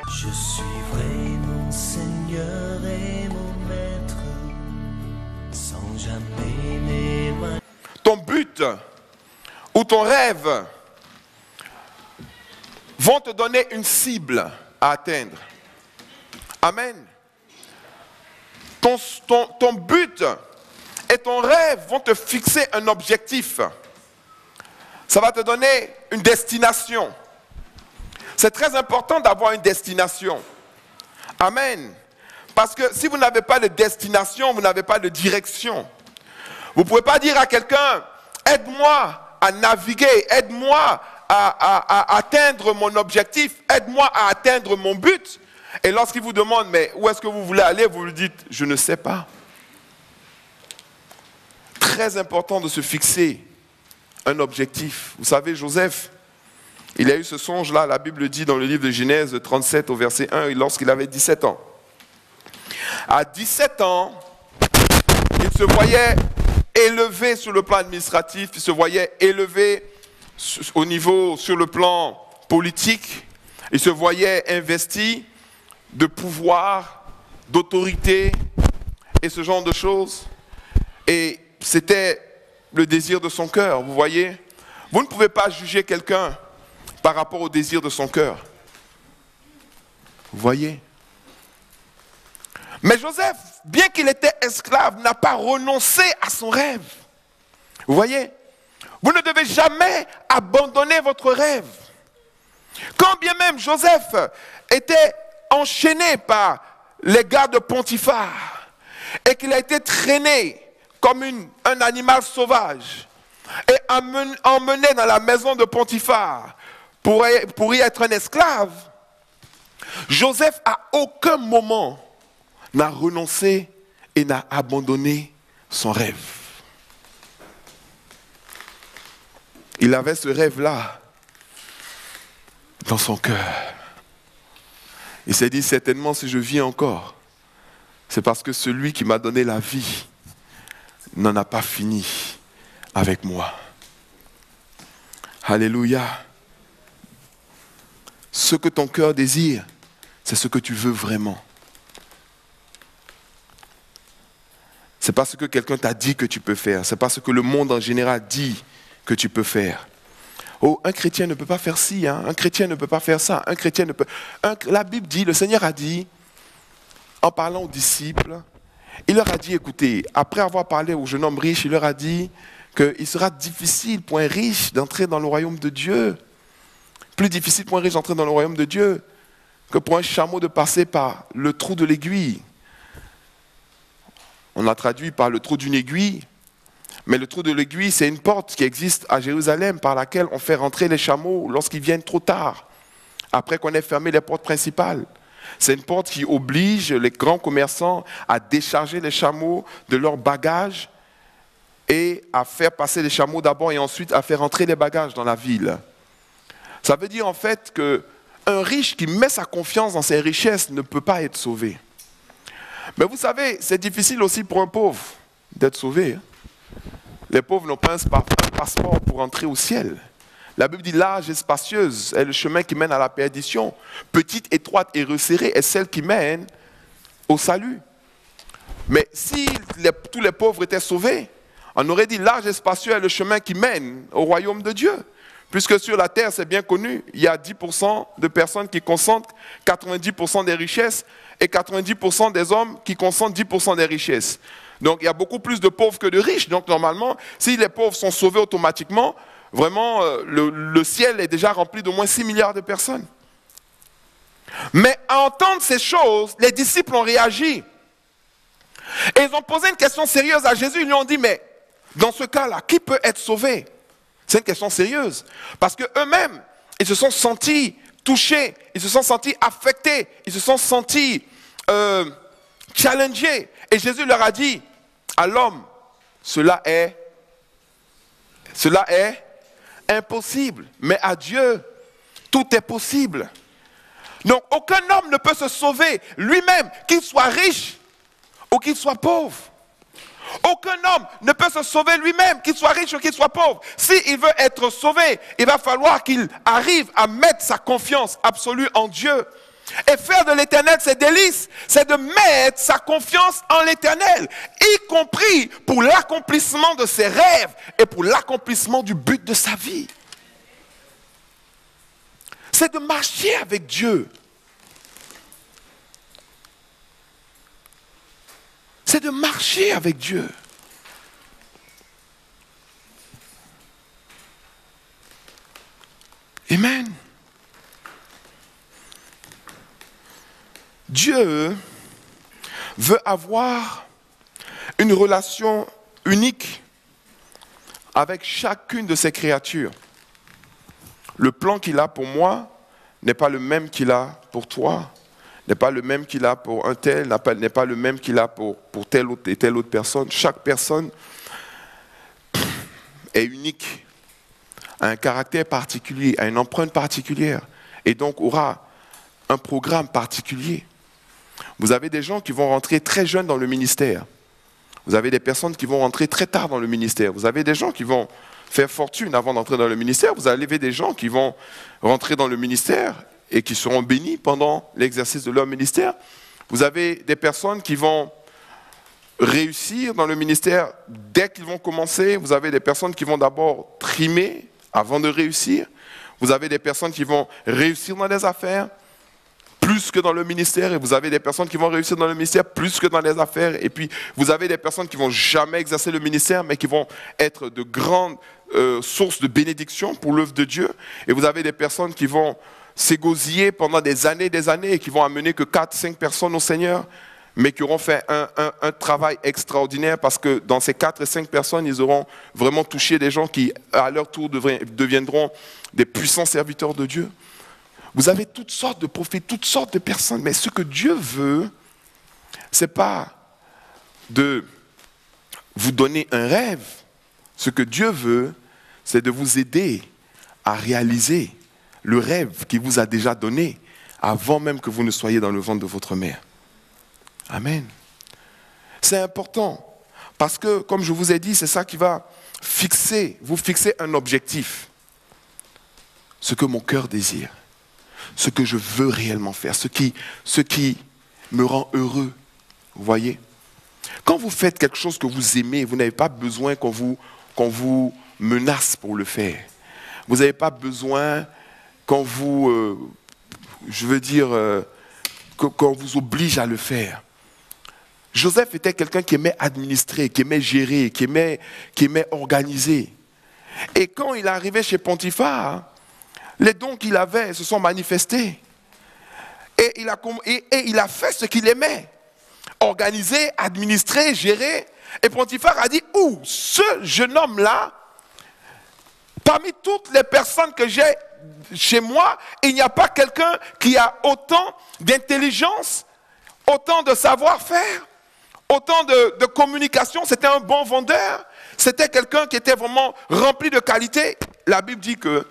Je suivrai mon Seigneur et mon Maître, sans jamais m'éloigner. Ton but ou ton rêve vont te donner une cible à atteindre. Amen. Ton but et ton rêve vont te fixer un objectif. Ça va te donner une destination. C'est très important d'avoir une destination. Amen. Parce que si vous n'avez pas de destination, vous n'avez pas de direction. Vous ne pouvez pas dire à quelqu'un, aide-moi à naviguer, aide-moi à atteindre mon objectif, aide-moi à atteindre mon but. Et lorsqu'il vous demande, mais où est-ce que vous voulez aller, vous lui dites, je ne sais pas. Très important de se fixer un objectif. Vous savez, Joseph, il a eu ce songe-là, la Bible dit dans le livre de Genèse 37 au verset 1, lorsqu'il avait 17 ans. À 17 ans, il se voyait élevé sur le plan administratif, il se voyait élevé au niveau, sur le plan politique, il se voyait investi de pouvoir, d'autorité et ce genre de choses. Et c'était le désir de son cœur, vous voyez. Vous ne pouvez pas juger quelqu'un par rapport au désir de son cœur. Vous voyez. Mais Joseph, bien qu'il était esclave, n'a pas renoncé à son rêve. Vous voyez. Vous ne devez jamais abandonner votre rêve. Quand bien même Joseph était enchaîné par les gardes de Potiphar et qu'il a été traîné comme un animal sauvage et emmené dans la maison de Potiphar pour y être un esclave, Joseph à aucun moment n'a renoncé et n'a abandonné son rêve. Il avait ce rêve-là dans son cœur. Il s'est dit, certainement si je vis encore, c'est parce que celui qui m'a donné la vie n'en a pas fini avec moi. Alléluia. Ce que ton cœur désire, c'est ce que tu veux vraiment. Ce n'est pas ce que quelqu'un t'a dit que tu peux faire. Ce n'est pas ce que le monde en général dit que tu peux faire. Oh, un chrétien ne peut pas faire ci, hein? Un chrétien ne peut pas faire ça, un chrétien ne peut... La Bible dit, le Seigneur a dit, en parlant aux disciples, il leur a dit, écoutez, après avoir parlé au jeune homme riche, il leur a dit qu'il sera difficile pour un riche d'entrer dans le royaume de Dieu. Plus difficile pour un riche d'entrer dans le royaume de Dieu que pour un chameau de passer par le trou de l'aiguille. On a traduit par le trou d'une aiguille. Mais le trou de l'aiguille, c'est une porte qui existe à Jérusalem par laquelle on fait rentrer les chameaux lorsqu'ils viennent trop tard, après qu'on ait fermé les portes principales. C'est une porte qui oblige les grands commerçants à décharger les chameaux de leurs bagages et à faire passer les chameaux d'abord et ensuite à faire rentrer les bagages dans la ville. Ça veut dire en fait qu'un riche qui met sa confiance dans ses richesses ne peut pas être sauvé. Mais vous savez, c'est difficile aussi pour un pauvre d'être sauvé. Les pauvres n'ont pas un passeport pour entrer au ciel. La Bible dit large et spacieuse est le chemin qui mène à la perdition. Petite, étroite et resserrée est celle qui mène au salut. Mais si tous les pauvres étaient sauvés, on aurait dit large et spacieux est le chemin qui mène au royaume de Dieu. Puisque sur la terre, c'est bien connu, il y a 10% de personnes qui consentent 90% des richesses et 90% des hommes qui consentent 10% des richesses. Donc il y a beaucoup plus de pauvres que de riches. Donc normalement, si les pauvres sont sauvés automatiquement, vraiment le ciel est déjà rempli d'au moins 6 milliards de personnes. Mais à entendre ces choses, les disciples ont réagi. Et ils ont posé une question sérieuse à Jésus. Ils lui ont dit, mais dans ce cas-là, qui peut être sauvé? C'est une question sérieuse. Parce qu'eux-mêmes, ils se sont sentis touchés, ils se sont sentis affectés, ils se sont sentis challengés. Et Jésus leur a dit, à l'homme, cela est impossible. Mais à Dieu, tout est possible. Donc aucun homme ne peut se sauver lui-même, qu'il soit riche ou qu'il soit pauvre. Aucun homme ne peut se sauver lui-même, qu'il soit riche ou qu'il soit pauvre. S'il veut être sauvé, il va falloir qu'il arrive à mettre sa confiance absolue en Dieu. Et faire de l'Éternel ses délices, c'est de mettre sa confiance en l'Éternel, y compris pour l'accomplissement de ses rêves et pour l'accomplissement du but de sa vie. C'est de marcher avec Dieu. C'est de marcher avec Dieu. Amen. Dieu veut avoir une relation unique avec chacune de ses créatures. Le plan qu'il a pour moi n'est pas le même qu'il a pour toi, n'est pas le même qu'il a pour un tel, n'est pas le même qu'il a pour telle autre et telle autre personne. Chaque personne est unique, a un caractère particulier, a une empreinte particulière et donc aura un programme particulier. Vous avez des gens qui vont rentrer très jeunes dans le ministère. Vous avez des personnes qui vont rentrer très tard dans le ministère. Vous avez des gens qui vont faire fortune avant d'entrer dans le ministère. Vous avez des gens qui vont rentrer dans le ministère et qui seront bénis pendant l'exercice de leur ministère. Vous avez des personnes qui vont réussir dans le ministère dès qu'ils vont commencer. Vous avez des personnes qui vont d'abord trimer avant de réussir. Vous avez des personnes qui vont réussir dans les affaires plus que dans le ministère, et vous avez des personnes qui vont réussir dans le ministère plus que dans les affaires, et puis vous avez des personnes qui vont jamais exercer le ministère, mais qui vont être de grandes sources de bénédiction pour l'œuvre de Dieu, et vous avez des personnes qui vont s'égosiller pendant des années, et qui vont amener que 4-5 personnes au Seigneur, mais qui auront fait un travail extraordinaire, parce que dans ces 4 et 5 personnes, ils auront vraiment touché des gens qui, à leur tour, deviendront des puissants serviteurs de Dieu. Vous avez toutes sortes de prophètes, toutes sortes de personnes, mais ce que Dieu veut, ce n'est pas de vous donner un rêve. Ce que Dieu veut, c'est de vous aider à réaliser le rêve qu'il vous a déjà donné avant même que vous ne soyez dans le ventre de votre mère. Amen. C'est important parce que, comme je vous ai dit, c'est ça qui va vous fixer un objectif. Ce que mon cœur désire. Ce que je veux réellement faire, ce qui me rend heureux. Vous voyez? Quand vous faites quelque chose que vous aimez, vous n'avez pas besoin qu'on vous menace pour le faire. Vous n'avez pas besoin qu'on vous, qu'on vous oblige à le faire. Joseph était quelqu'un qui aimait administrer, qui aimait gérer, qui aimait organiser. Et quand il est arrivé chez Potiphar, les dons qu'il avait se sont manifestés. Et il a fait ce qu'il aimait. Organiser, administrer, gérer. Et Potiphar a dit, ce jeune homme-là, parmi toutes les personnes que j'ai chez moi, il n'y a pas quelqu'un qui a autant d'intelligence, autant de savoir-faire, autant de communication. C'était un bon vendeur. C'était quelqu'un qui était vraiment rempli de qualité. La Bible dit que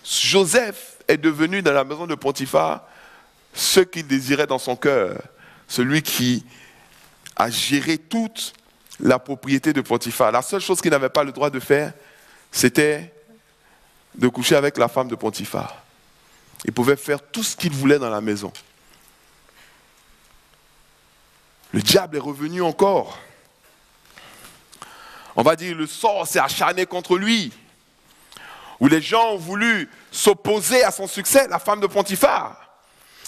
Joseph est devenu dans la maison de Potiphar ce qu'il désirait dans son cœur, celui qui a géré toute la propriété de Potiphar. La seule chose qu'il n'avait pas le droit de faire, c'était de coucher avec la femme de Potiphar. Il pouvait faire tout ce qu'il voulait dans la maison. Le diable est revenu encore. On va dire, le sort s'est acharné contre lui. Où les gens ont voulu s'opposer à son succès, la femme de Potiphar,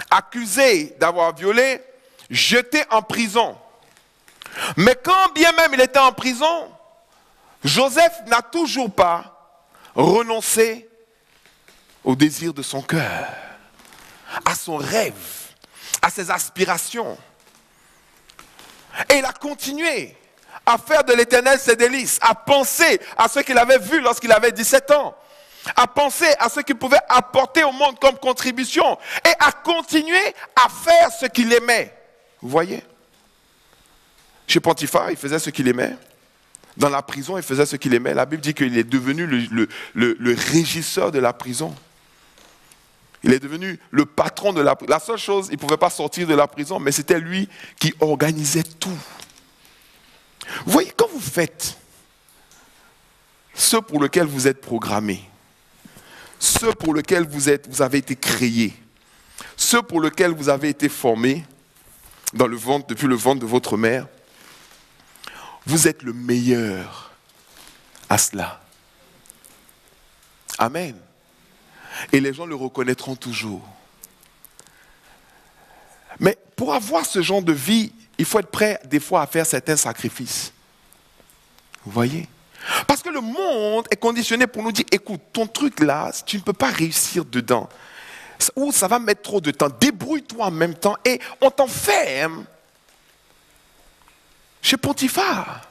accusée d'avoir violé, jetée en prison. Mais quand bien même il était en prison, Joseph n'a toujours pas renoncé au désir de son cœur, à son rêve, à ses aspirations. Et il a continué à faire de l'Éternel ses délices, à penser à ce qu'il avait vu lorsqu'il avait 17 ans, à penser à ce qu'il pouvait apporter au monde comme contribution et à continuer à faire ce qu'il aimait. Vous voyez? Chez Potiphar, il faisait ce qu'il aimait. Dans la prison, il faisait ce qu'il aimait. La Bible dit qu'il est devenu le régisseur de la prison. Il est devenu le patron de la prison. La seule chose, il ne pouvait pas sortir de la prison, mais c'était lui qui organisait tout. Vous voyez, quand vous faites, ce pour lequel vous êtes programmé, ce pour lequel vous avez été créé, ce pour lequel vous avez été formé dans le ventre, depuis le ventre de votre mère, vous êtes le meilleur à cela. Amen. Et les gens le reconnaîtront toujours. Mais pour avoir ce genre de vie, il faut être prêt des fois à faire certains sacrifices. Vous voyez? Parce que le monde est conditionné pour nous dire, écoute, ton truc là, tu ne peux pas réussir dedans. Ou ça va mettre trop de temps. Débrouille-toi en même temps et on t'enferme chez Potiphar.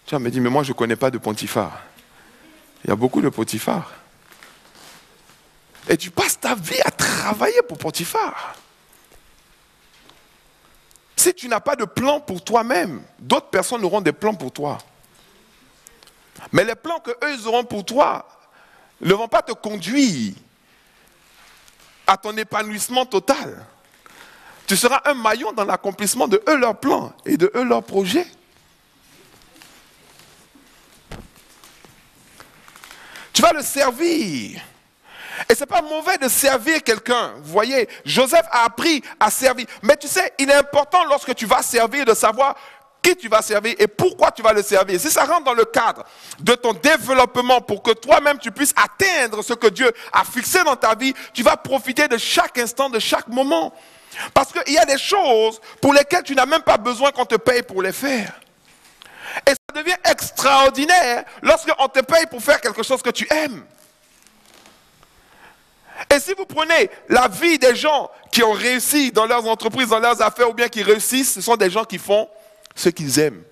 Tu vas me dire, mais moi je ne connais pas de Potiphar. Il y a beaucoup de Potiphar. Et tu passes ta vie à travailler pour Potiphar. Si tu n'as pas de plan pour toi-même, d'autres personnes auront des plans pour toi. Mais les plans qu'eux ils auront pour toi ne vont pas te conduire à ton épanouissement total. Tu seras un maillon dans l'accomplissement de eux leurs plans et de eux leurs projets. Tu vas le servir. Et ce n'est pas mauvais de servir quelqu'un. Vous voyez, Joseph a appris à servir. Mais tu sais, il est important lorsque tu vas servir de savoir qui tu vas servir et pourquoi tu vas le servir. Si ça rentre dans le cadre de ton développement pour que toi-même tu puisses atteindre ce que Dieu a fixé dans ta vie, tu vas profiter de chaque instant, de chaque moment. Parce qu'il y a des choses pour lesquelles tu n'as même pas besoin qu'on te paye pour les faire. Et ça devient extraordinaire lorsqu'on te paye pour faire quelque chose que tu aimes. Et si vous prenez la vie des gens qui ont réussi dans leurs entreprises, dans leurs affaires, ou bien qui réussissent, ce sont des gens qui font ce qu'ils aiment.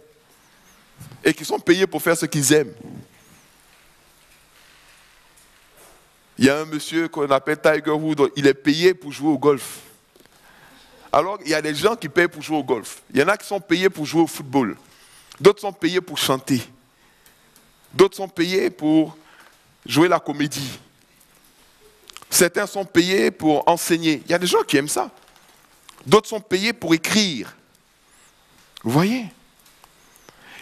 Et qui sont payés pour faire ce qu'ils aiment. Il y a un monsieur qu'on appelle Tiger Woods, il est payé pour jouer au golf. Alors, il y a des gens qui payent pour jouer au golf. Il y en a qui sont payés pour jouer au football. D'autres sont payés pour chanter. D'autres sont payés pour jouer la comédie. Certains sont payés pour enseigner. Il y a des gens qui aiment ça. D'autres sont payés pour écrire. Vous voyez?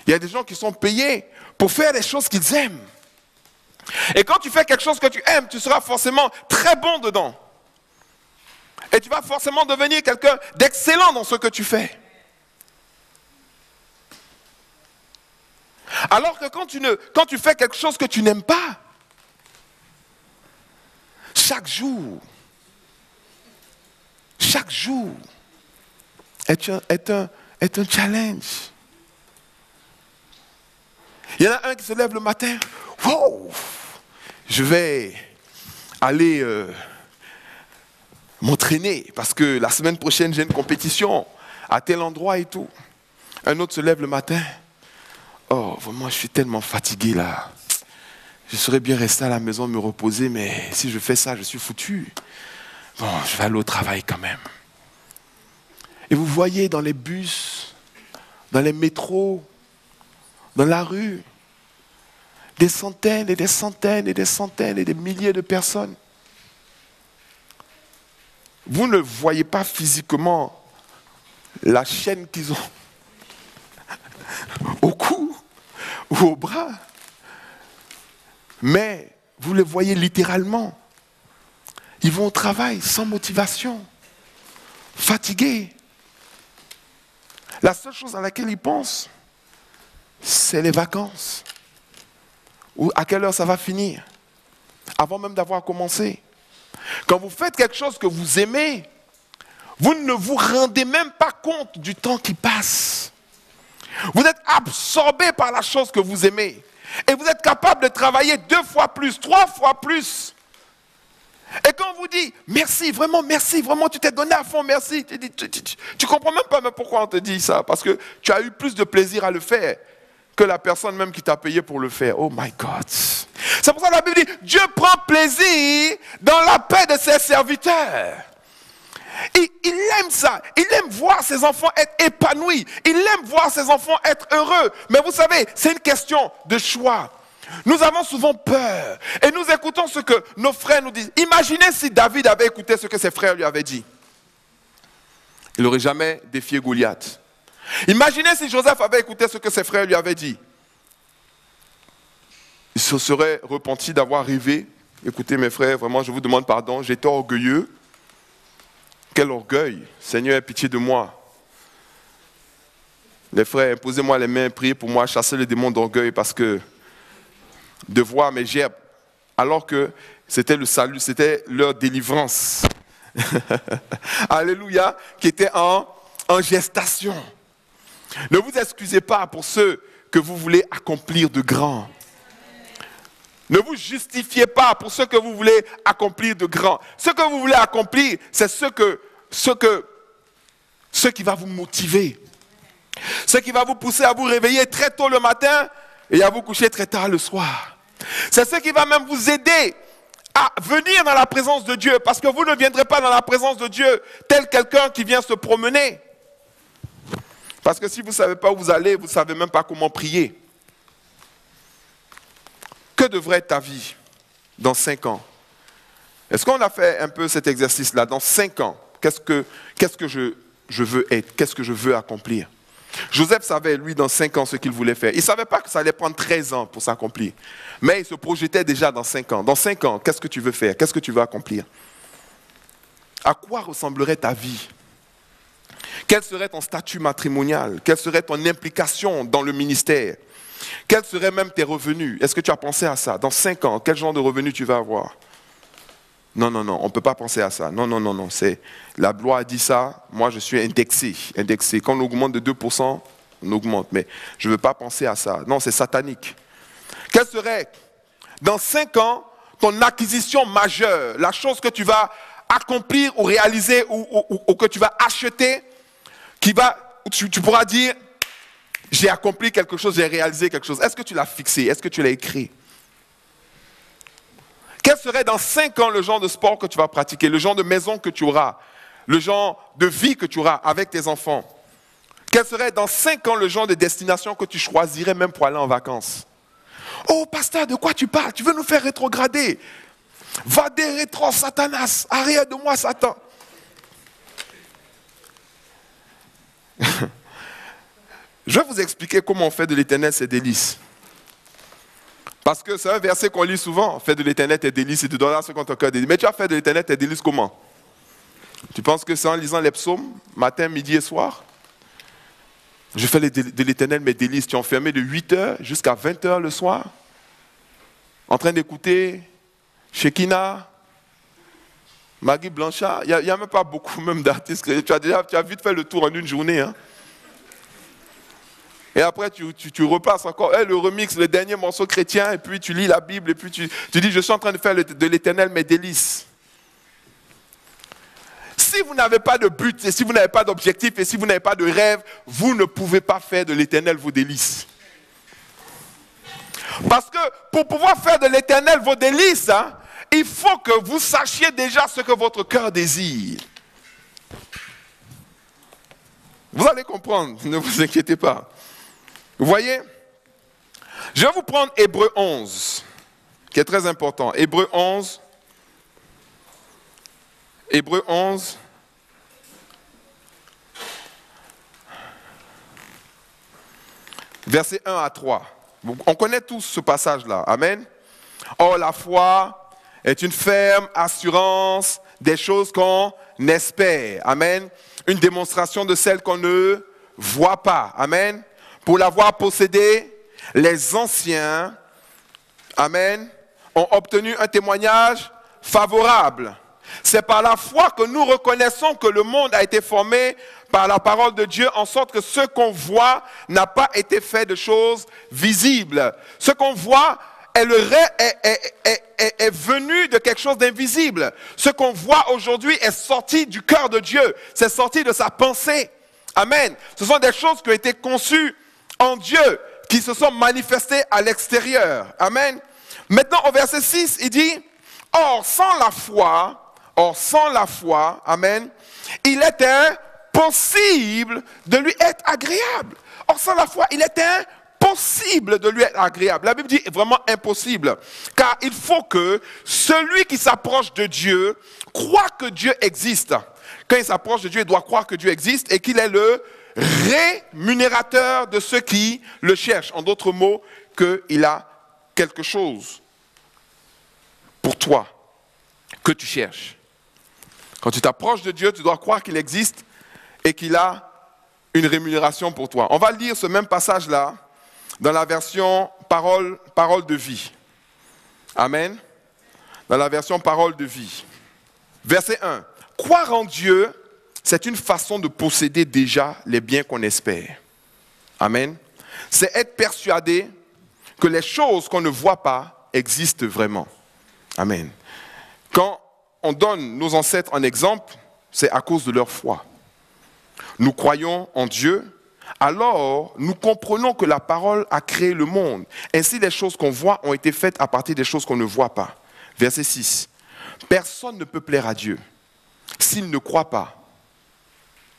Il y a des gens qui sont payés pour faire des choses qu'ils aiment. Et quand tu fais quelque chose que tu aimes, tu seras forcément très bon dedans. Et tu vas forcément devenir quelqu'un d'excellent dans ce que tu fais. Alors que quand tu fais quelque chose que tu n'aimes pas, chaque jour est un challenge. Il y en a un qui se lève le matin, wow, je vais aller m'entraîner parce que la semaine prochaine j'ai une compétition à tel endroit et tout. Un autre se lève le matin, oh vraiment je suis tellement fatigué là. Je serais bien resté à la maison me reposer, mais si je fais ça, je suis foutu. Bon, je vais aller au travail quand même. Et vous voyez dans les bus, dans les métros, dans la rue, des centaines et des centaines et des centaines et des milliers de personnes. Vous ne voyez pas physiquement la chaîne qu'ils ont au cou ou au bras. Mais vous les voyez littéralement. Ils vont au travail sans motivation, fatigués. La seule chose à laquelle ils pensent, c'est les vacances. Ou à quelle heure ça va finir, avant même d'avoir commencé. Quand vous faites quelque chose que vous aimez, vous ne vous rendez même pas compte du temps qui passe. Vous êtes absorbé par la chose que vous aimez. Et vous êtes capable de travailler 2 fois plus, 3 fois plus. Et quand on vous dit merci, vraiment, tu t'es donné à fond, merci. Tu comprends même pas pourquoi on te dit ça. Parce que tu as eu plus de plaisir à le faire que la personne même qui t'a payé pour le faire. Oh my God. C'est pour ça que la Bible dit, Dieu prend plaisir dans la paix de ses serviteurs. Il aime ça. Il aime voir ses enfants être épanouis. Il aime voir ses enfants être heureux. Mais vous savez, c'est une question de choix. Nous avons souvent peur. Et nous écoutons ce que nos frères nous disent. Imaginez si David avait écouté ce que ses frères lui avaient dit. Il n'aurait jamais défié Goliath. Imaginez si Joseph avait écouté ce que ses frères lui avaient dit. Il se serait repenti d'avoir rêvé. Écoutez mes frères, vraiment je vous demande pardon, j'étais orgueilleux. Quel orgueil, Seigneur, aie pitié de moi. Les frères, imposez-moi les mains, priez pour moi, chassez le démon d'orgueil parce que de voir mes gerbes, alors que c'était le salut, c'était leur délivrance. Alléluia, qui était en gestation. Ne vous excusez pas pour ceux que vous voulez accomplir de grand. Ne vous justifiez pas pour ce que vous voulez accomplir de grand. Ce que vous voulez accomplir, c'est ce qui va vous motiver. Ce qui va vous pousser à vous réveiller très tôt le matin et à vous coucher très tard le soir. C'est ce qui va même vous aider à venir dans la présence de Dieu. Parce que vous ne viendrez pas dans la présence de Dieu tel quelqu'un qui vient se promener. Parce que si vous ne savez pas où vous allez, vous ne savez même pas comment prier. Que devrait être ta vie dans 5 ans? Est-ce qu'on a fait un peu cet exercice-là? Dans 5 ans, qu'est-ce que je veux être? Qu'est-ce que je veux accomplir? Joseph savait, lui, dans 5 ans, ce qu'il voulait faire. Il ne savait pas que ça allait prendre 13 ans pour s'accomplir. Mais il se projetait déjà dans 5 ans. Dans 5 ans, qu'est-ce que tu veux faire? Qu'est-ce que tu veux accomplir? À quoi ressemblerait ta vie? Quel serait ton statut matrimonial? Quelle serait ton implication dans le ministère? Quels seraient même tes revenus? Est-ce que tu as pensé à ça? Dans 5 ans, quel genre de revenus tu vas avoir? Non, on ne peut pas penser à ça. Non. La loi a dit ça, moi je suis indexé. Quand on augmente de 2%, on augmente. Mais je ne veux pas penser à ça. Non, c'est satanique. Quelle serait, dans 5 ans, ton acquisition majeure? La chose que tu vas accomplir ou réaliser ou que tu vas acheter, tu pourras dire, j'ai accompli quelque chose, j'ai réalisé quelque chose. Est-ce que tu l'as fixé? Est-ce que tu l'as écrit? Quel serait dans 5 ans le genre de sport que tu vas pratiquer, le genre de maison que tu auras, le genre de vie que tu auras avec tes enfants? Quel serait dans 5 ans le genre de destination que tu choisirais même pour aller en vacances? Oh, pasteur, de quoi tu parles? Tu veux nous faire rétrograder? Va des rétro, Satanas! Arrière de moi, Satan! Je vais vous expliquer comment on fait de l'Éternel ses délices. Parce que c'est un verset qu'on lit souvent. Fais de l'Éternel tes délices et tu donneras ce qu'on ton cœur désire. Mais tu as fait de l'Éternel tes délices comment? Tu penses que c'est en lisant les psaumes, matin, midi et soir? Je fais de l'Éternel mes délices. Tu es enfermé de 8h jusqu'à 20h le soir, en train d'écouter Shekinah, Maggie Blanchard. Il n'y a même pas beaucoup même d'artistes. Tu as vite fait le tour en une journée. Hein? Et après, tu repasses encore le remix, le dernier morceau chrétien, et puis tu lis la Bible, et puis tu dis, je suis en train de faire de l'Éternel mes délices. Si vous n'avez pas de but, et si vous n'avez pas d'objectif, et si vous n'avez pas de rêve, vous ne pouvez pas faire de l'Éternel vos délices. Parce que pour pouvoir faire de l'Éternel vos délices, il faut que vous sachiez déjà ce que votre cœur désire. Vous allez comprendre, ne vous inquiétez pas. Vous voyez? Je vais vous prendre Hébreux 11, qui est très important. Hébreux 11. Hébreux 11. Versets 1 à 3. On connaît tous ce passage-là. Amen. Or, la foi est une ferme assurance des choses qu'on espère. Amen. Une démonstration de celles qu'on ne voit pas. Amen. Pour l'avoir possédé, les anciens, amen, ont obtenu un témoignage favorable. C'est par la foi que nous reconnaissons que le monde a été formé par la parole de Dieu, en sorte que ce qu'on voit n'a pas été fait de choses visibles. Ce qu'on voit est venu de quelque chose d'invisible. Ce qu'on voit aujourd'hui est sorti du cœur de Dieu. C'est sorti de sa pensée. Amen. Ce sont des choses qui ont été conçues en Dieu, qui se sont manifestés à l'extérieur. Amen. Maintenant, au verset 6, il dit, or sans la foi, amen, il est impossible de lui être agréable. Or sans la foi, il est impossible de lui être agréable. La Bible dit vraiment impossible, car il faut que celui qui s'approche de Dieu croit que Dieu existe. Quand il s'approche de Dieu, il doit croire que Dieu existe et qu'il est le rémunérateur de ceux qui le cherchent. En d'autres mots, qu'il a quelque chose pour toi que tu cherches. Quand tu t'approches de Dieu, tu dois croire qu'il existe et qu'il a une rémunération pour toi. On va lire ce même passage-là dans la version parole de vie. Amen. Dans la version parole de vie. Verset 1. Croire en Dieu, c'est une façon de posséder déjà les biens qu'on espère. Amen. C'est être persuadé que les choses qu'on ne voit pas existent vraiment. Amen. Quand on donne nos ancêtres en exemple, c'est à cause de leur foi. Nous croyons en Dieu, alors nous comprenons que la parole a créé le monde. Ainsi, les choses qu'on voit ont été faites à partir des choses qu'on ne voit pas. Verset 6. Personne ne peut plaire à Dieu s'il ne croit pas.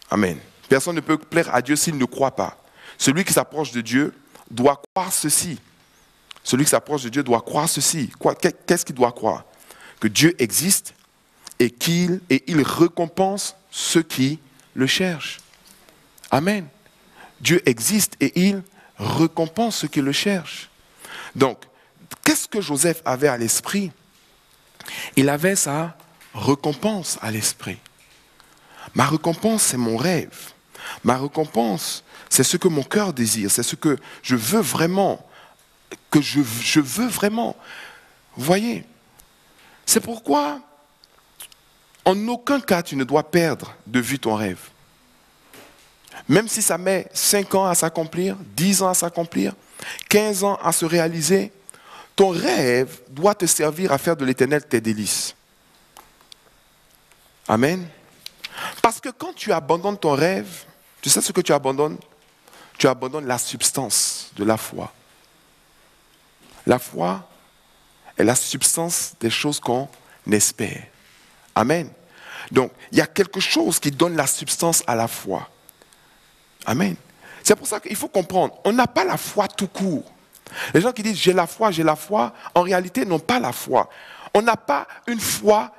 Amen. Personne ne peut plaire à Dieu s'il ne croit pas. Celui qui s'approche de Dieu doit croire ceci. Celui qui s'approche de Dieu doit croire ceci. Qu'est-ce qu'il doit croire? Que Dieu existe et qu'il récompense ceux qui le cherchent. Amen. Dieu existe et il récompense ceux qui le cherchent. Donc, qu'est-ce que Joseph avait à l'esprit? Il avait sa récompense à l'esprit. Ma récompense, c'est mon rêve. Ma récompense, c'est ce que mon cœur désire. C'est ce que je veux vraiment. Que je veux vraiment. Vous voyez? C'est pourquoi, en aucun cas, tu ne dois perdre de vue ton rêve. Même si ça met 5 ans à s'accomplir, 10 ans à s'accomplir, 15 ans à se réaliser, ton rêve doit te servir à faire de l'Éternel tes délices. Amen. Parce que quand tu abandonnes ton rêve, tu sais ce que tu abandonnes? Tu abandonnes la substance de la foi. La foi est la substance des choses qu'on espère. Amen. Donc, il y a quelque chose qui donne la substance à la foi. Amen. C'est pour ça qu'il faut comprendre, on n'a pas la foi tout court. Les gens qui disent j'ai la foi, en réalité n'ont pas la foi. On n'a pas une foi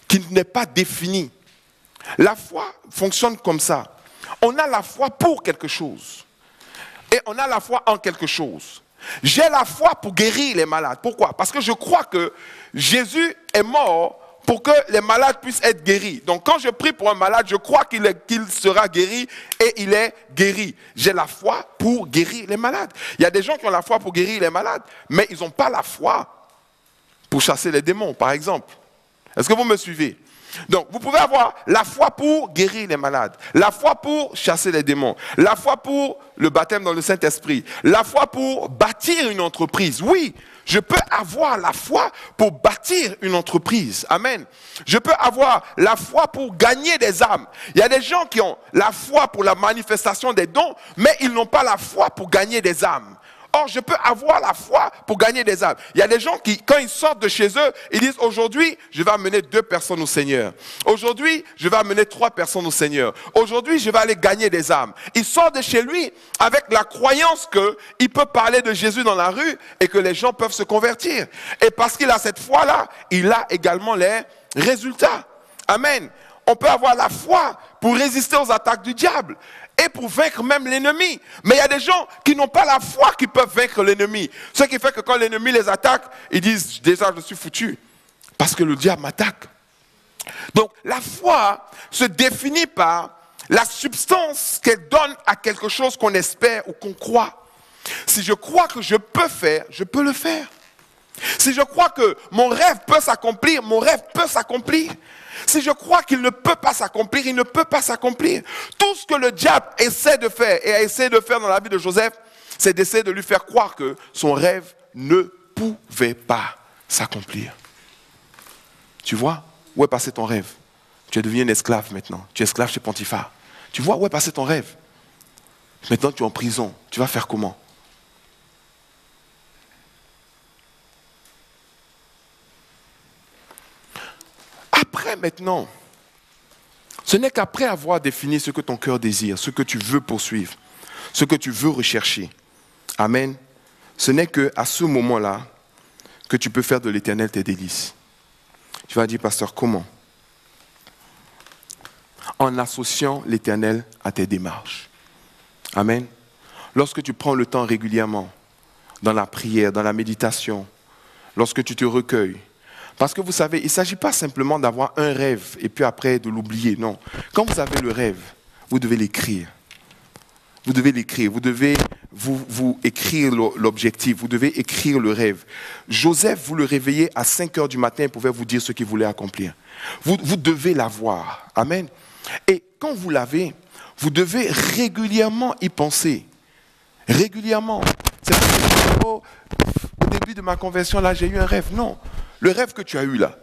qui n'est pas définie. La foi fonctionne comme ça. On a la foi pour quelque chose. Et on a la foi en quelque chose. J'ai la foi pour guérir les malades. Pourquoi? Parce que je crois que Jésus est mort pour que les malades puissent être guéris. Donc quand je prie pour un malade, je crois qu'il sera guéri et il est guéri. J'ai la foi pour guérir les malades. Il y a des gens qui ont la foi pour guérir les malades, mais ils n'ont pas la foi pour chasser les démons, par exemple. Est-ce que vous me suivez? Donc, vous pouvez avoir la foi pour guérir les malades, la foi pour chasser les démons, la foi pour le baptême dans le Saint-Esprit, la foi pour bâtir une entreprise. Oui, je peux avoir la foi pour bâtir une entreprise. Amen. Je peux avoir la foi pour gagner des âmes. Il y a des gens qui ont la foi pour la manifestation des dons, mais ils n'ont pas la foi pour gagner des âmes. Or, je peux avoir la foi pour gagner des âmes. Il y a des gens qui, quand ils sortent de chez eux, ils disent, aujourd'hui, je vais amener 2 personnes au Seigneur. Aujourd'hui, je vais amener 3 personnes au Seigneur. Aujourd'hui, je vais aller gagner des âmes. Il sort de chez lui avec la croyance qu'il peut parler de Jésus dans la rue et que les gens peuvent se convertir. Et parce qu'il a cette foi-là, il a également les résultats. Amen. On peut avoir la foi pour résister aux attaques du diable. Et pour vaincre même l'ennemi. Mais il y a des gens qui n'ont pas la foi qui peuvent vaincre l'ennemi. Ce qui fait que quand l'ennemi les attaque, ils disent déjà je suis foutu. Parce que le diable m'attaque. Donc la foi se définit par la substance qu'elle donne à quelque chose qu'on espère ou qu'on croit. Si je crois que je peux faire, je peux le faire. Si je crois que mon rêve peut s'accomplir, mon rêve peut s'accomplir. Si je crois qu'il ne peut pas s'accomplir, il ne peut pas s'accomplir. Tout ce que le diable essaie de faire et a essayé de faire dans la vie de Joseph, c'est d'essayer de lui faire croire que son rêve ne pouvait pas s'accomplir. Tu vois, où est passé ton rêve? Tu es devenu un esclave maintenant. Tu es esclave chez Potiphar. Tu vois, où est passé ton rêve? Maintenant, tu es en prison. Tu vas faire comment? Après, maintenant, ce n'est qu'après avoir défini ce que ton cœur désire, ce que tu veux poursuivre, ce que tu veux rechercher. Amen. Ce n'est qu'à ce moment-là que tu peux faire de l'Éternel tes délices. Tu vas dire, pasteur, comment? En associant l'Éternel à tes démarches. Amen. Lorsque tu prends le temps régulièrement, dans la prière, dans la méditation, lorsque tu te recueilles. Parce que vous savez, il ne s'agit pas simplement d'avoir un rêve et puis après de l'oublier. Non. Quand vous avez le rêve, vous devez l'écrire. Vous devez l'écrire. Vous devez vous écrire l'objectif. Vous devez écrire le rêve. Joseph, vous le réveillez à 5 heures du matin, il pouvait vous dire ce qu'il voulait accomplir. Vous devez l'avoir. Amen. Et quand vous l'avez, vous devez régulièrement y penser. Régulièrement. C'est pas que, au début de ma conversion, là, j'ai eu un rêve. Non. Le rêve que tu as eu là,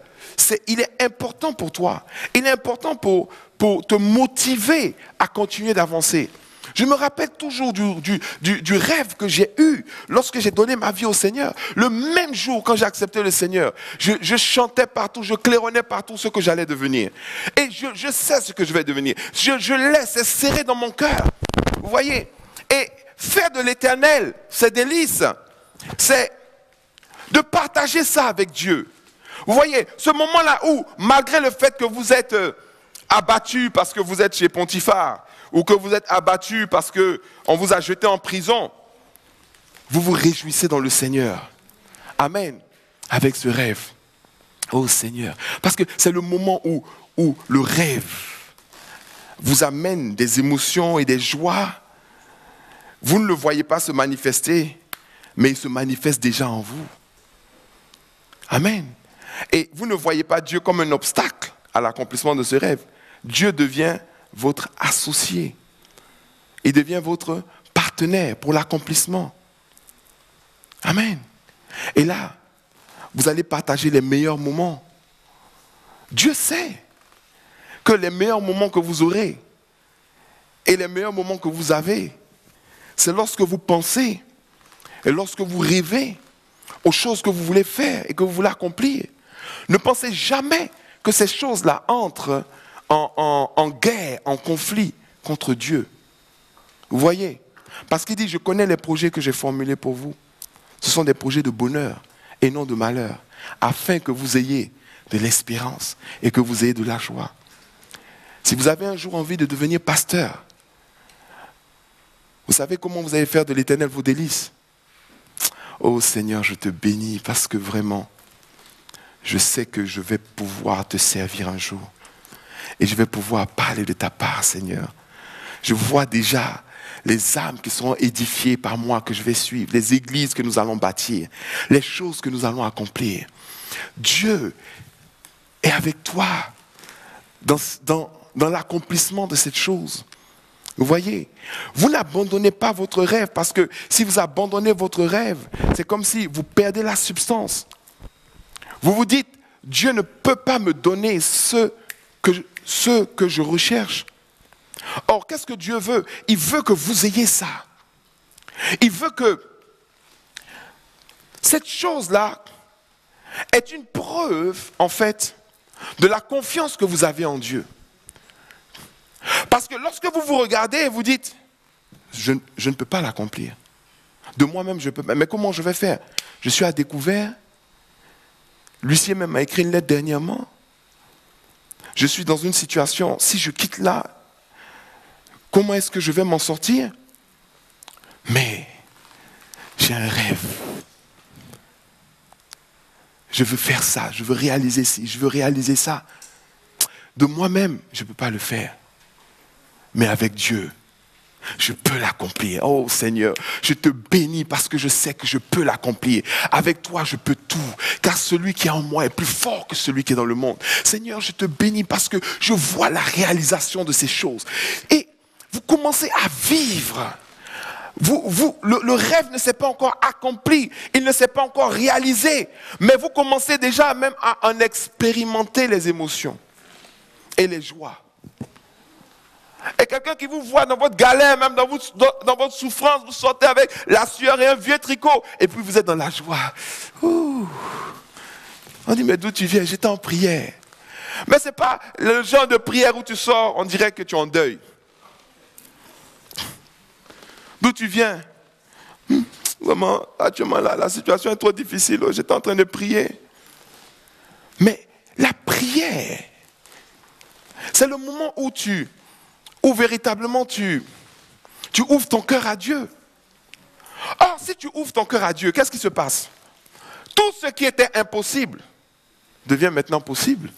il est important pour toi. Il est important pour te motiver à continuer d'avancer. Je me rappelle toujours du rêve que j'ai eu lorsque j'ai donné ma vie au Seigneur. Le même jour, quand j'ai accepté le Seigneur, je chantais partout, je claironnais partout ce que j'allais devenir. Et je sais ce que je vais devenir. Je laisse, c'est serré dans mon cœur. Vous voyez? Et faire de l'Éternel ses délices, c'est de partager ça avec Dieu. Vous voyez, ce moment-là où, malgré le fait que vous êtes abattu parce que vous êtes chez Potiphar, ou que vous êtes abattu parce qu'on vous a jeté en prison, vous vous réjouissez dans le Seigneur. Amen. Avec ce rêve. Oh Seigneur. Parce que c'est le moment où le rêve vous amène des émotions et des joies. Vous ne le voyez pas se manifester, mais il se manifeste déjà en vous. Amen. Et vous ne voyez pas Dieu comme un obstacle à l'accomplissement de ce rêve. Dieu devient votre associé. Il devient votre partenaire pour l'accomplissement. Amen. Et là, vous allez partager les meilleurs moments. Dieu sait que les meilleurs moments que vous aurez et les meilleurs moments que vous avez, c'est lorsque vous pensez et lorsque vous rêvez aux choses que vous voulez faire et que vous voulez accomplir. Ne pensez jamais que ces choses-là entrent en guerre, en conflit contre Dieu. Vous voyez? Parce qu'il dit, je connais les projets que j'ai formulés pour vous. Ce sont des projets de bonheur et non de malheur, afin que vous ayez de l'espérance et que vous ayez de la joie. Si vous avez un jour envie de devenir pasteur, vous savez comment vous allez faire de l'Éternel vos délices? Oh Seigneur, je te bénis parce que vraiment, je sais que je vais pouvoir te servir un jour. Et je vais pouvoir parler de ta part, Seigneur. Je vois déjà les âmes qui seront édifiées par moi, que je vais suivre, les églises que nous allons bâtir, les choses que nous allons accomplir. Dieu est avec toi dans l'accomplissement de cette chose. Vous voyez, vous n'abandonnez pas votre rêve, parce que si vous abandonnez votre rêve, c'est comme si vous perdez la substance. Vous vous dites, Dieu ne peut pas me donner ce que je recherche. Or, qu'est-ce que Dieu veut? Il veut que vous ayez ça. Il veut que cette chose-là est une preuve, en fait, de la confiance que vous avez en Dieu. Parce que lorsque vous vous regardez et vous dites, je ne peux pas l'accomplir. De moi-même, je ne peux pas. Mais comment je vais faire? Je suis à découvert. Lucien même m'a écrit une lettre dernièrement. Je suis dans une situation, si je quitte là, comment est-ce que je vais m'en sortir? Mais j'ai un rêve. Je veux faire ça, je veux réaliser ci, je veux réaliser ça. De moi-même, je ne peux pas le faire. Mais avec Dieu, je peux l'accomplir. Oh Seigneur, je te bénis parce que je sais que je peux l'accomplir. Avec toi, je peux tout. Car celui qui est en moi est plus fort que celui qui est dans le monde. Seigneur, je te bénis parce que je vois la réalisation de ces choses. Et vous commencez à vivre. Le rêve ne s'est pas encore accompli. Il ne s'est pas encore réalisé. Mais vous commencez déjà même à en expérimenter les émotions et les joies. Et quelqu'un qui vous voit dans votre galère, même dans votre souffrance, vous sortez avec la sueur et un vieux tricot. Et puis vous êtes dans la joie. Ouh. On dit, mais d'où tu viens? J'étais en prière. Mais ce n'est pas le genre de prière où tu sors, on dirait que tu es en deuil. D'où tu viens? Vraiment, actuellement, la situation est trop difficile. J'étais en train de prier. Mais la prière, c'est le moment où véritablement tu Tu ouvres ton cœur à Dieu. Or, si tu ouvres ton cœur à Dieu, qu'est-ce qui se passe? Tout ce qui était impossible devient maintenant possible.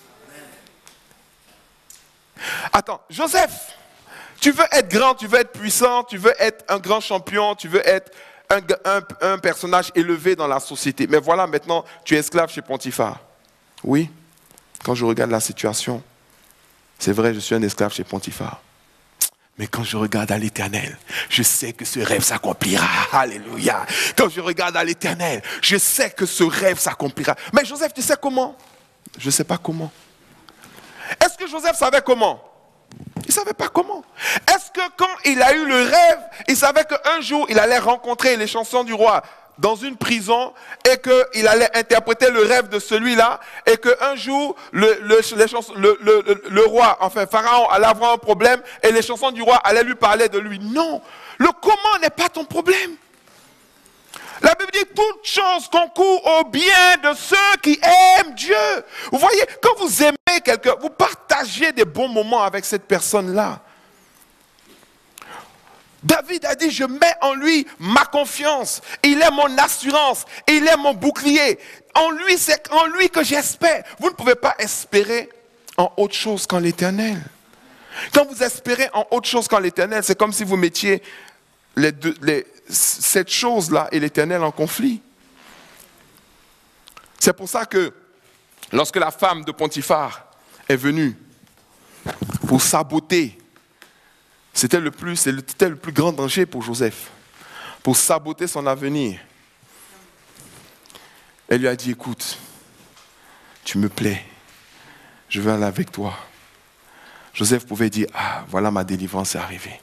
Attends, Joseph, tu veux être grand, tu veux être puissant, tu veux être un grand champion, tu veux être un personnage élevé dans la société. Mais voilà, maintenant, tu es esclave chez Potiphar. Oui, quand je regarde la situation, c'est vrai, je suis un esclave chez Potiphar. Mais quand je regarde à l'Éternel, je sais que ce rêve s'accomplira. Alléluia. Quand je regarde à l'Éternel, je sais que ce rêve s'accomplira. Mais Joseph, tu sais comment? Je ne sais pas comment. Est-ce que Joseph savait comment? Il ne savait pas comment. Est-ce que quand il a eu le rêve, il savait qu'un jour, il allait rencontrer les chansons du roi dans une prison et qu'il allait interpréter le rêve de celui-là et qu'un jour, le roi, enfin Pharaon, allait avoir un problème et les chansons du roi allaient lui parler de lui? Non, le comment n'est pas ton problème. La Bible dit toute chose concourt au bien de ceux qui aiment Dieu. Vous voyez, quand vous aimez quelqu'un, vous partagez des bons moments avec cette personne-là. David a dit, je mets en lui ma confiance. Il est mon assurance. Il est mon bouclier. En lui, c'est en lui que j'espère. Vous ne pouvez pas espérer en autre chose qu'en l'Éternel. Quand vous espérez en autre chose qu'en l'Éternel, c'est comme si vous mettiez cette chose-là et l'Éternel en conflit. C'est pour ça que lorsque la femme de Potiphar est venue pour saboter, c'était le plus grand danger pour Joseph, pour saboter son avenir. Elle lui a dit, écoute, tu me plais, je veux aller avec toi. Joseph pouvait dire, ah, voilà ma délivrance est arrivée.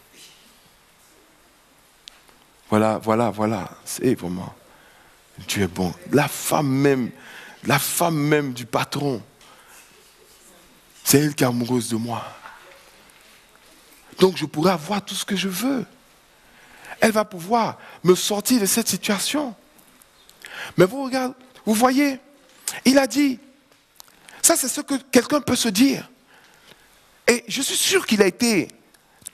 Voilà, c'est vraiment, Dieu est bon. La femme même du patron, c'est elle qui est amoureuse de moi. Donc je pourrai avoir tout ce que je veux. Elle va pouvoir me sortir de cette situation. Mais vous regardez, vous voyez, il a dit, ça c'est ce que quelqu'un peut se dire. Et je suis sûr qu'il a été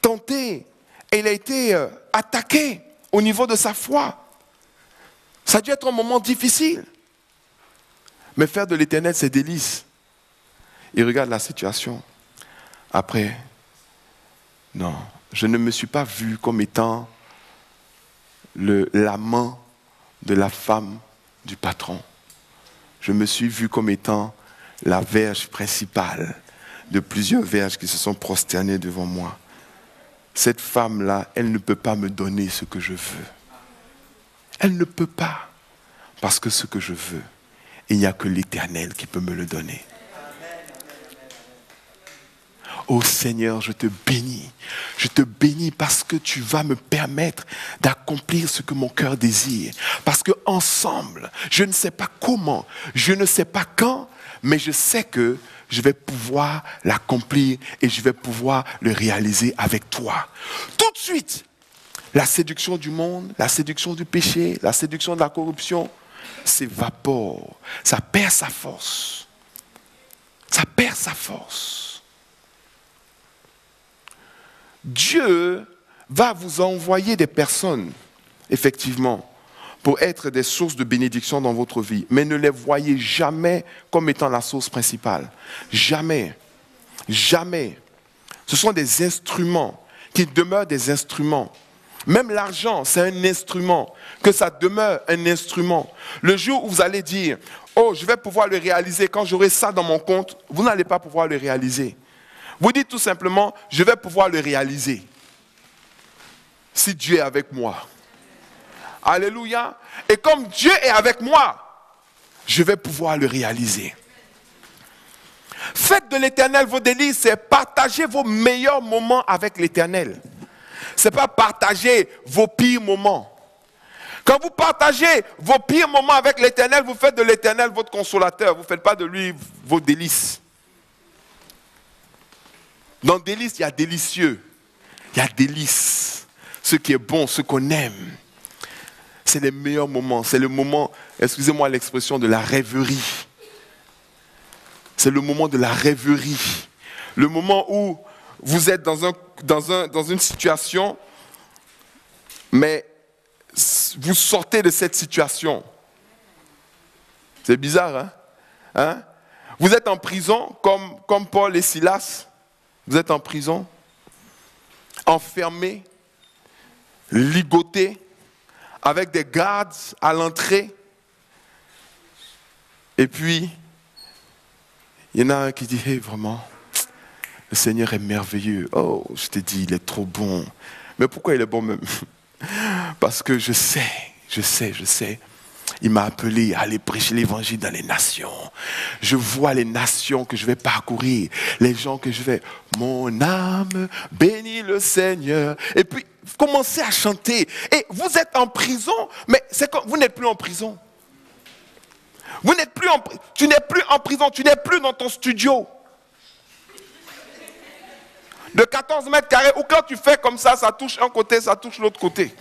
tenté et il a été attaqué au niveau de sa foi. Ça a dû être un moment difficile. Mais faire de l'Éternel ses délices. Il regarde la situation. Après, non, je ne me suis pas vu comme étant l'amant de la femme du patron. Je me suis vu comme étant la verge principale de plusieurs verges qui se sont prosternées devant moi. Cette femme-là, elle ne peut pas me donner ce que je veux. Elle ne peut pas. Parce que ce que je veux, il n'y a que l'Éternel qui peut me le donner. Oh Seigneur, je te bénis. Je te bénis parce que tu vas me permettre d'accomplir ce que mon cœur désire. Parce qu'ensemble, je ne sais pas comment, je ne sais pas quand, mais je sais que je vais pouvoir l'accomplir et je vais pouvoir le réaliser avec toi. Tout de suite, la séduction du monde, la séduction du péché, la séduction de la corruption s'évapore. Ça perd sa force. Ça perd sa force. Dieu va vous envoyer des personnes, effectivement, pour être des sources de bénédiction dans votre vie. Mais ne les voyez jamais comme étant la source principale. Jamais. Jamais. Ce sont des instruments qui demeurent des instruments. Même l'argent, c'est un instrument. Que ça demeure un instrument. Le jour où vous allez dire, oh, je vais pouvoir le réaliser quand j'aurai ça dans mon compte, vous n'allez pas pouvoir le réaliser. Vous dites tout simplement, je vais pouvoir le réaliser. Si Dieu est avec moi. Alléluia. Et comme Dieu est avec moi, je vais pouvoir le réaliser. Faites de l'Éternel vos délices, c'est partager vos meilleurs moments avec l'Éternel. Ce n'est pas partager vos pires moments. Quand vous partagez vos pires moments avec l'Éternel, vous faites de l'Éternel votre consolateur. Vous ne faites pas de lui vos délices. Dans délices, il y a délicieux. Il y a délices. Ce qui est bon, ce qu'on aime. C'est les meilleurs moments. C'est le moment, excusez-moi l'expression, de la rêverie. C'est le moment de la rêverie. Le moment où vous êtes dans une situation mais vous sortez de cette situation. C'est bizarre, hein? Vous êtes en prison comme Paul et Silas. Vous êtes en prison, enfermés, ligotés, avec des gardes à l'entrée. Et puis, il y en a un qui dit, hey, vraiment, le Seigneur est merveilleux. Oh, je te dis, il est trop bon. Mais pourquoi il est bon même? Parce que je sais. Il m'a appelé à aller prêcher l'évangile dans les nations. Je vois les nations que je vais parcourir, les gens que je vais... Mon âme bénit le Seigneur. Et puis, commencez à chanter. Et vous êtes en prison, mais c'est comme vous n'êtes plus en prison. Tu n'es plus en prison, tu n'es plus dans ton studio. De 14 mètres carrés, ou quand tu fais comme ça touche un côté, ça touche l'autre côté.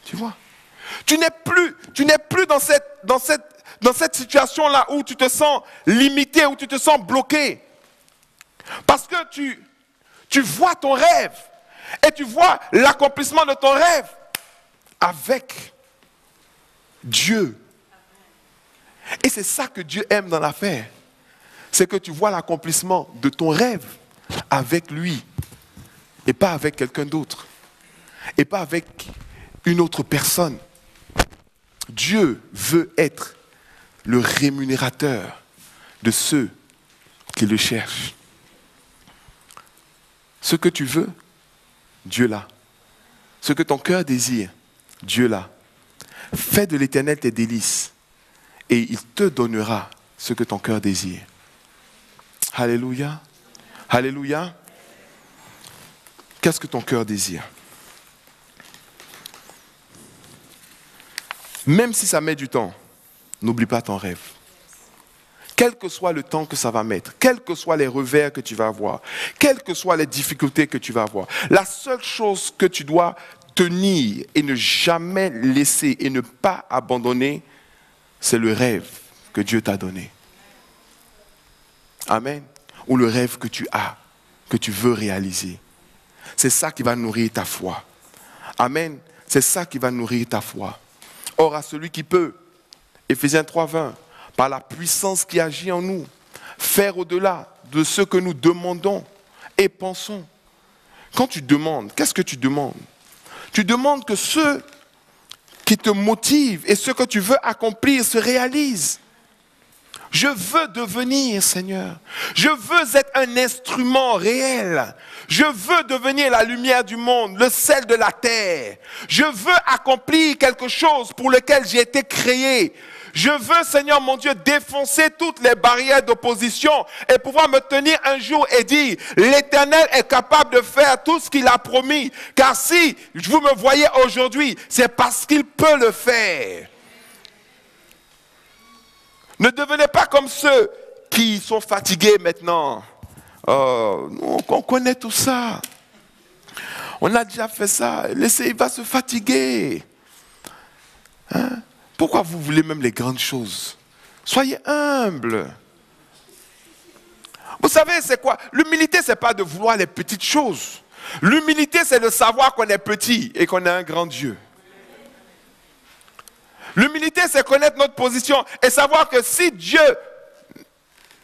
Tu vois? Tu n'es plus dans cette situation-là où tu te sens limité, où tu te sens bloqué. Parce que tu vois ton rêve et tu vois l'accomplissement de ton rêve avec Dieu. Et c'est ça que Dieu aime dans l'affaire. C'est que tu vois l'accomplissement de ton rêve avec lui et pas avec quelqu'un d'autre. Et pas avec une autre personne. Dieu veut être le rémunérateur de ceux qui le cherchent. Ce que tu veux, Dieu l'a. Ce que ton cœur désire, Dieu l'a. Fais de l'Éternel tes délices et il te donnera ce que ton cœur désire. Alléluia. Alléluia. Qu'est-ce que ton cœur désire? Même si ça met du temps, n'oublie pas ton rêve. Quel que soit le temps que ça va mettre, quels que soient les revers que tu vas avoir, quelles que soient les difficultés que tu vas avoir, la seule chose que tu dois tenir et ne jamais laisser et ne pas abandonner, c'est le rêve que Dieu t'a donné. Amen. Ou le rêve que tu as, que tu veux réaliser. C'est ça qui va nourrir ta foi. Amen. C'est ça qui va nourrir ta foi. Or, à celui qui peut, Éphésiens 3:20, par la puissance qui agit en nous, faire au-delà de ce que nous demandons et pensons. Quand tu demandes, qu'est-ce que tu demandes? Tu demandes que ce qui te motive et ce que tu veux accomplir se réalise. Je veux devenir, Seigneur. Je veux être un instrument réel. Je veux devenir la lumière du monde, le sel de la terre. Je veux accomplir quelque chose pour lequel j'ai été créé. Je veux, Seigneur mon Dieu, défoncer toutes les barrières d'opposition et pouvoir me tenir un jour et dire, l'Éternel est capable de faire tout ce qu'il a promis. Car si vous me voyez aujourd'hui, c'est parce qu'il peut le faire. Ne devenez pas comme ceux qui sont fatigués maintenant. On connaît tout ça. On a déjà fait ça. Laissez, il va se fatiguer. Hein? Pourquoi vous voulez même les grandes choses? Soyez humbles. Vous savez, c'est quoi? L'humilité, ce n'est pas de vouloir les petites choses. L'humilité, c'est de savoir qu'on est petit et qu'on a un grand Dieu. L'humilité, c'est connaître notre position et savoir que si Dieu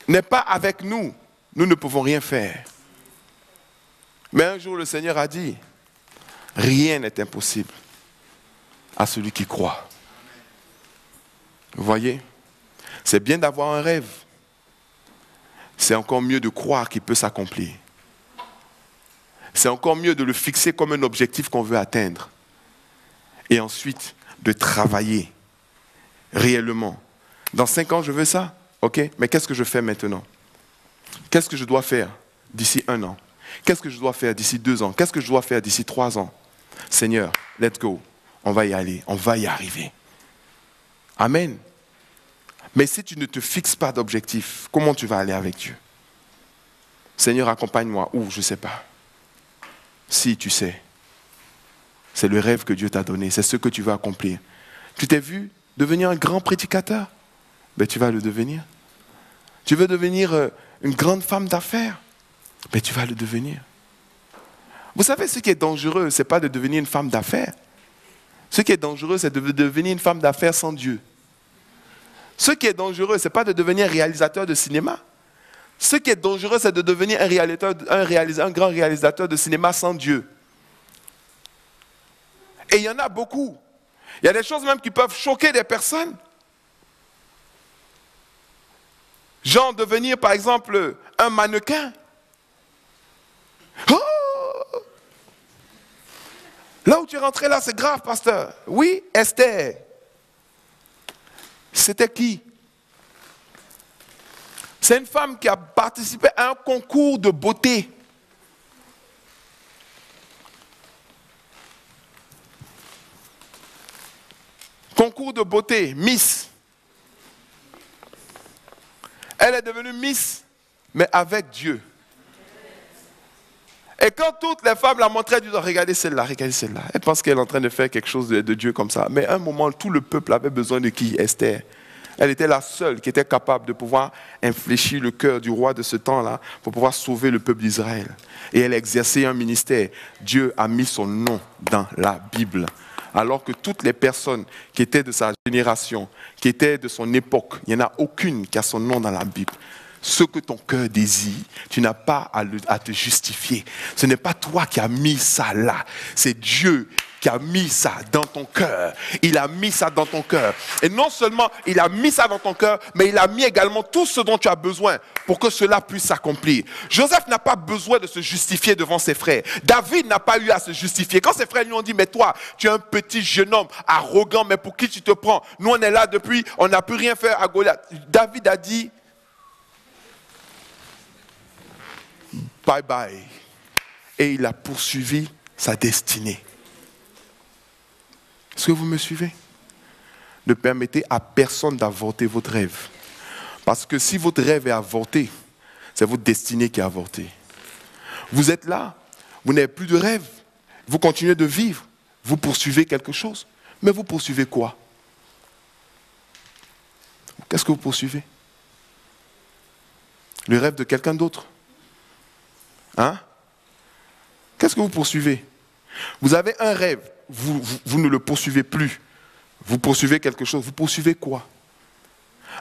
n'est pas avec nous, nous ne pouvons rien faire. Mais un jour, le Seigneur a dit, rien n'est impossible à celui qui croit. Vous voyez? C'est bien d'avoir un rêve. C'est encore mieux de croire qu'il peut s'accomplir. C'est encore mieux de le fixer comme un objectif qu'on veut atteindre. Et ensuite, de travailler réellement. Dans 5 ans, je veux ça. Ok, mais qu'est-ce que je fais maintenant? Qu'est-ce que je dois faire d'ici 1 an? Qu'est-ce que je dois faire d'ici 2 ans? Qu'est-ce que je dois faire d'ici 3 ans? Seigneur, let's go. On va y aller. On va y arriver. Amen. Mais si tu ne te fixes pas d'objectif, comment tu vas aller avec Dieu? Seigneur, accompagne-moi. Ou je ne sais pas. Si tu sais. C'est le rêve que Dieu t'a donné. C'est ce que tu vas accomplir. Tu t'es vu devenir un grand prédicateur? Ben, tu vas le devenir. Tu veux devenir une grande femme d'affaires? Ben, tu vas le devenir. Vous savez, ce qui est dangereux, ce n'est pas de devenir une femme d'affaires. Ce qui est dangereux, c'est de devenir une femme d'affaires sans Dieu. Ce qui est dangereux, ce n'est pas de devenir réalisateur de cinéma. Ce qui est dangereux, c'est de devenir un grand réalisateur de cinéma sans Dieu. Et il y en a beaucoup. Il y a des choses même qui peuvent choquer des personnes. Genre devenir, par exemple, un mannequin. Oh! Là où tu es rentré, là, c'est grave, pasteur. Oui, Esther. C'était qui? C'est une femme qui a participé à un concours de beauté. Concours de beauté, Miss. Elle est devenue Miss, mais avec Dieu. Et quand toutes les femmes la montraient, elles disaient, regardez celle-là, regardez celle-là. Elle pense qu'elle est en train de faire quelque chose de Dieu comme ça. Mais à un moment, tout le peuple avait besoin de qui? Esther. Elle était la seule qui était capable de pouvoir infléchir le cœur du roi de ce temps-là pour pouvoir sauver le peuple d'Israël. Et elle exerçait un ministère. Dieu a mis son nom dans la Bible. Alors que toutes les personnes qui étaient de sa génération, qui étaient de son époque, il n'y en a aucune qui a son nom dans la Bible. Ce que ton cœur désire, tu n'as pas à te justifier. Ce n'est pas toi qui as mis ça là. C'est Dieu qui a mis ça dans ton cœur. Il a mis ça dans ton cœur. Et non seulement il a mis ça dans ton cœur, mais il a mis également tout ce dont tu as besoin pour que cela puisse s'accomplir. Joseph n'a pas besoin de se justifier devant ses frères. David n'a pas eu à se justifier. Quand ses frères lui ont dit, mais toi, tu es un petit jeune homme arrogant, mais pour qui tu te prends? Nous, on est là depuis, on n'a pu rien faire à Goliath. David a dit, bye bye. Et il a poursuivi sa destinée. Est-ce que vous me suivez? Ne permettez à personne d'avorter votre rêve. Parce que si votre rêve est avorté, c'est votre destinée qui est avortée. Vous êtes là, vous n'avez plus de rêve, vous continuez de vivre, vous poursuivez quelque chose. Mais vous poursuivez quoi? Qu'est-ce que vous poursuivez? Le rêve de quelqu'un d'autre? Hein? Qu'est-ce que vous poursuivez? Vous avez un rêve, vous ne le poursuivez plus. Vous poursuivez quelque chose, vous poursuivez quoi?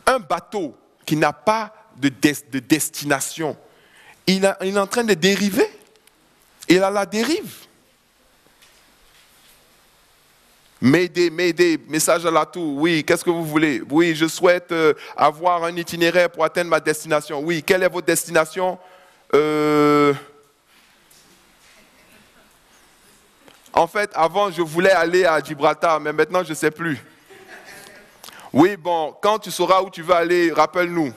Un bateau qui n'a pas de destination, il est en train de dériver. Il est à la dérive. M'aider, message à la tour. Oui, qu'est-ce que vous voulez? Oui, je souhaite avoir un itinéraire pour atteindre ma destination. Oui, quelle est votre destination? En fait, avant, je voulais aller à Gibraltar, mais maintenant, je ne sais plus. Oui, bon, quand tu sauras où tu veux aller, rappelle-nous.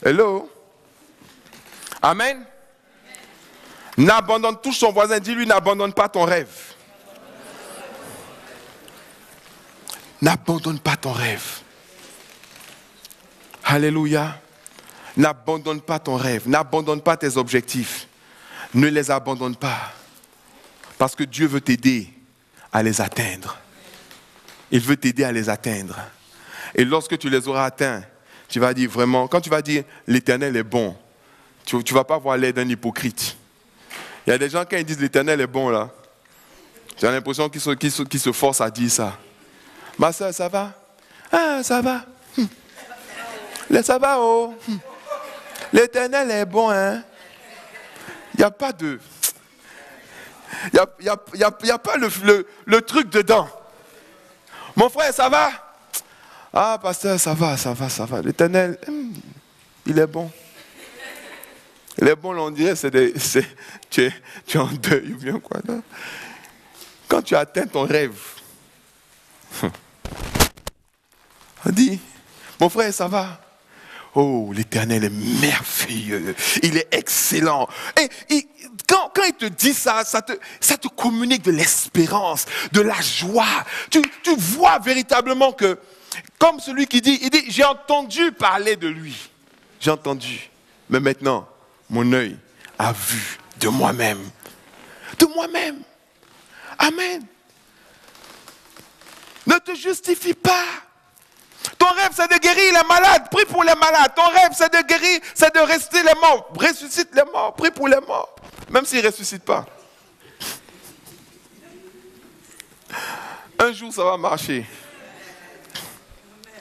Hello? Amen? N'abandonne, touche son voisin, dis-lui, n'abandonne pas ton rêve. N'abandonne pas ton rêve. Alléluia. N'abandonne pas ton rêve, n'abandonne pas tes objectifs. Ne les abandonne pas. Parce que Dieu veut t'aider à les atteindre. Il veut t'aider à les atteindre. Et lorsque tu les auras atteints, tu vas dire vraiment, quand tu vas dire l'Éternel est bon, tu ne vas pas avoir l'air d'un hypocrite. Il y a des gens, quand ils disent l'Éternel est bon, là, j'ai l'impression qu'ils se forcent à dire ça. Ma soeur, ça va? Ah, ça va. Ça va, oh. L'Éternel est bon, hein. Il n'y a pas de... Il n'y a pas le truc dedans. Mon frère, ça va? Ah, pasteur, ça va. L'Éternel, il est bon. Il est bon, là, on dirait, tu es en deuil ou bien quoi. Là. Quand tu atteins ton rêve, on dit, mon frère, ça va? Oh, l'Éternel est merveilleux. Il est excellent. Et quand il te dit ça, ça te communique de l'espérance, de la joie. Tu vois véritablement que, comme celui qui dit, il dit, j'ai entendu parler de lui. J'ai entendu. Mais maintenant, mon œil a vu de moi-même. De moi-même. Amen. Ne te justifie pas. Ton rêve, c'est de guérir les malades. Prie pour les malades. Ton rêve, c'est de guérir, c'est de ressusciter les morts. Ressuscite les morts. Prie pour les morts. Même s'ils ne ressuscitent pas. Un jour, ça va marcher.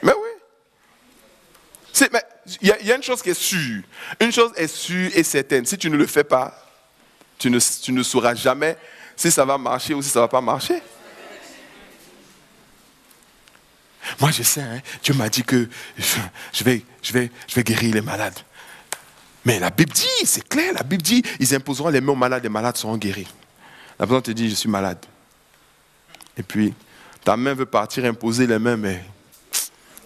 Mais oui. Mais il y a une chose qui est sûre. Une chose est sûre et certaine. Si tu ne le fais pas, tu ne sauras jamais si ça va marcher ou si ça ne va pas marcher. Moi, je sais, hein, Dieu m'a dit que je vais guérir les malades. Mais la Bible dit, c'est clair, la Bible dit, ils imposeront les mains aux malades, les malades seront guéris. La personne te dit, je suis malade. Et puis, ta main veut partir imposer les mains, mais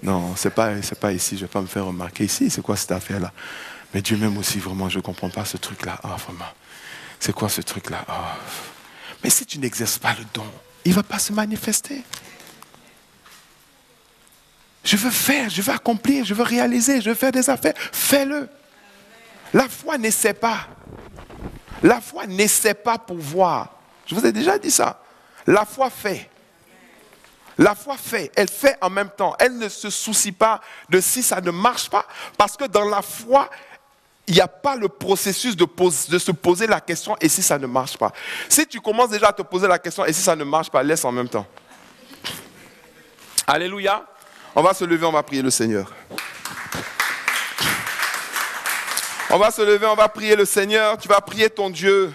non, c'est pas ici, je ne vais pas me faire remarquer ici, c'est quoi cette affaire-là? Mais Dieu m'aime aussi, vraiment, je ne comprends pas ce truc-là. Ah, vraiment, c'est quoi ce truc-là? Ah. Mais si tu n'exerces pas le don, il ne va pas se manifester. Je veux faire, je veux accomplir, je veux réaliser, je veux faire des affaires. Fais-le. La foi n'essaie pas. La foi n'essaie pas pour voir. Je vous ai déjà dit ça. La foi fait. La foi fait. Elle fait en même temps. Elle ne se soucie pas de si ça ne marche pas. Parce que dans la foi, il n'y a pas le processus de se poser la question et si ça ne marche pas. Si tu commences déjà à te poser la question et si ça ne marche pas, laisse en même temps. Alléluia. On va se lever, on va prier le Seigneur. On va se lever, on va prier le Seigneur. Tu vas prier ton Dieu.